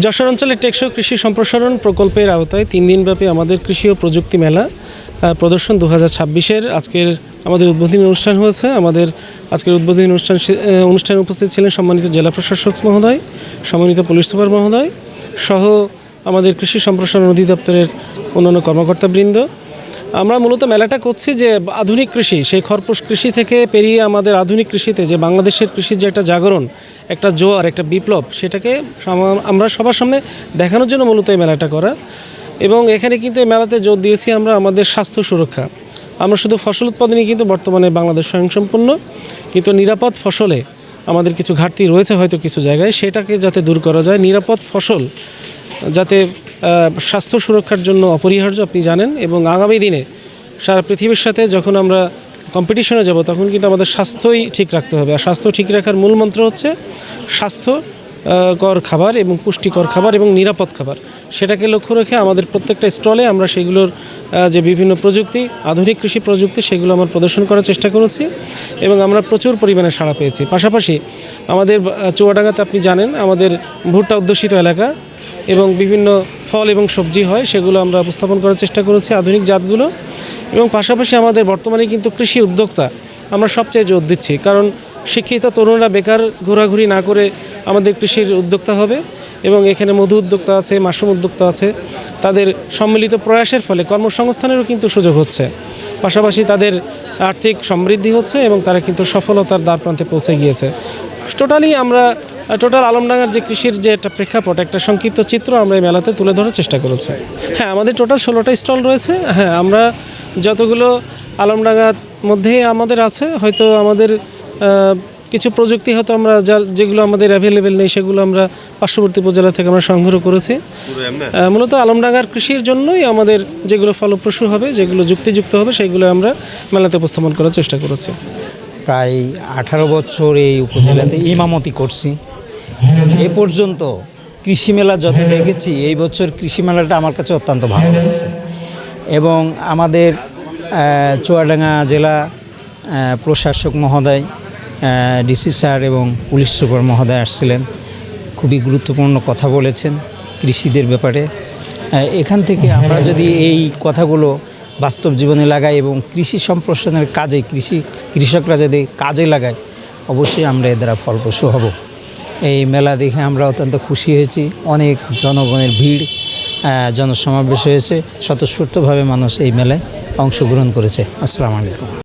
যশোর অঞ্চলের টেকসই কৃষি সম্প্রসারণ প্রকল্পের আওতায় 3 দিনব্যাপী আমাদের কৃষি ও প্রযুক্তি মেলা প্রদর্শন 2026-এর আজকের আমাদের উদ্বোধনী অনুষ্ঠান হয়েছে। আমাদের আজকের উদ্বোধনী অনুষ্ঠানে উপস্থিত ছিলেন সম্মানিত জেলা প্রশাসক মহোদয়, সম্মানিত পুলিশ সুপার মহোদয় সহ আমাদের কৃষি সম্প্রসারণ অধিদপ্তরের অন্যান্য কর্মকর্তাবৃন্দ। আমরা মূলত মেলাটা করছি যে আধুনিক কৃষি, সেই খরপোশ কৃষি থেকে পেরিয়ে আমাদের আধুনিক কৃষিতে যে বাংলাদেশের কৃষির যে একটা জাগরণ, একটা জোয়ার, একটা বিপ্লব, সেটাকে আমরা সবার সামনে দেখানোর জন্য মূলত এই মেলাটা করা। এবং এখানে কিন্তু এই মেলাতে জোর দিয়েছি আমরা আমাদের স্বাস্থ্য সুরক্ষা। আমরা শুধু ফসল উৎপাদনই কিন্তু বর্তমানে বাংলাদেশ স্বয়ংসম্পূর্ণ, কিন্তু নিরাপদ ফসলে আমাদের কিছু ঘাটতি রয়েছে হয়তো কিছু জায়গায়, সেটাকে যাতে দূর করা যায়। নিরাপদ ফসল যাতে স্বাস্থ্য সুরক্ষার জন্য অপরিহার্য, আপনি জানেন। এবং আগামী দিনে সারা পৃথিবীর সাথে যখন আমরা কম্পিটিশনে যাব, তখন কিন্তু আমাদের স্বাস্থ্যই ঠিক রাখতে হবে। আর স্বাস্থ্য ঠিক রাখার মূল মন্ত্র হচ্ছে স্বাস্থ্যকর খাবার এবং পুষ্টিকর খাবার এবং নিরাপদ খাবার। সেটাকে লক্ষ্য রেখে আমাদের প্রত্যেকটা স্টলে আমরা সেগুলোর যে বিভিন্ন প্রযুক্তি, আধুনিক কৃষি প্রযুক্তি, সেগুলো আমরা প্রদর্শন করার চেষ্টা করেছি এবং আমরা প্রচুর পরিমাণে সাড়া পেয়েছি। পাশাপাশি আমাদের চুয়াডাঙ্গাতে আপনি জানেন আমাদের ভুট্টা অধ্যুষিত এলাকা এবং বিভিন্ন ফল এবং সবজি হয়, সেগুলো আমরা উপস্থাপন করার চেষ্টা করেছি, আধুনিক জাতগুলো। এবং পাশাপাশি আমাদের বর্তমানে কিন্তু কৃষি উদ্যোক্তা আমরা সবচেয়ে জোর দিচ্ছি, কারণ শিক্ষিত তরুণরা বেকার ঘোরাঘুরি না করে আমাদের কৃষির উদ্যোক্তা হবে। এবং এখানে মধু উদ্যোক্তা আছে, মাশরুম উদ্যোক্তা আছে, তাদের সম্মিলিত প্রয়াসের ফলে কর্মসংস্থানেরও কিন্তু সুযোগ হচ্ছে। পাশাপাশি তাদের আর্থিক সমৃদ্ধি হচ্ছে এবং তারা কিন্তু সফলতার দ্বারপ্রান্তে পৌঁছে গিয়েছে। টোটাল আলমডাঙ্গার যে কৃষির যে একটা প্রেক্ষাপট, একটা সংক্ষিপ্ত চিত্র আমরা এই মেলাতে তুলে ধরার চেষ্টা করেছি। হ্যাঁ, আমাদের টোটাল 16টা স্টল রয়েছে। হ্যাঁ, আমরা যতগুলো আলমডাঙ্গার মধ্যেই আমাদের আছে, হয়তো আমাদের কিছু প্রযুক্তি হয়তো আমরা যেগুলো আমাদের অ্যাভেলেবেল নেই, সেগুলো আমরা পার্শ্ববর্তী উপজেলা থেকে আমরা সংগ্রহ করেছি। মূলত আলমডাঙ্গার কৃষির জন্যই আমাদের যেগুলো ফলপ্রসূ হবে, যেগুলো যুক্তিযুক্ত হবে, সেগুলো আমরা মেলাতে উপস্থাপন করার চেষ্টা করেছি। প্রায় 18 বছর এই উপজেলাতে ইমামতি করছি। এ পর্যন্ত কৃষি মেলা যত দেখেছি, এই বছর কৃষি মেলাটা আমার কাছে অত্যন্ত ভালো লাগছে। এবং আমাদের চুয়াডাঙ্গা জেলা প্রশাসক মহোদয়, ডিসি স্যার এবং পুলিশ সুপার মহোদয় আসছিলেন, খুবই গুরুত্বপূর্ণ কথা বলেছেন কৃষিদের ব্যাপারে। এখান থেকে আমরা যদি এই কথাগুলো বাস্তব জীবনে লাগাই এবং কৃষি সম্প্রসারণের কাজে কৃষকরা যদি কাজে লাগায়, অবশ্যই আমরা এর দ্বারা ফলপ্রসূ হব। এই মেলা দেখে আমরা অত্যন্ত খুশি হয়েছি। অনেক জনগণের ভিড়, জনসমাবেশ হয়েছে, স্বতঃস্ফূর্তভাবে মানুষ এই মেলায় অংশগ্রহণ করেছে। আসসালামু আলাইকুম।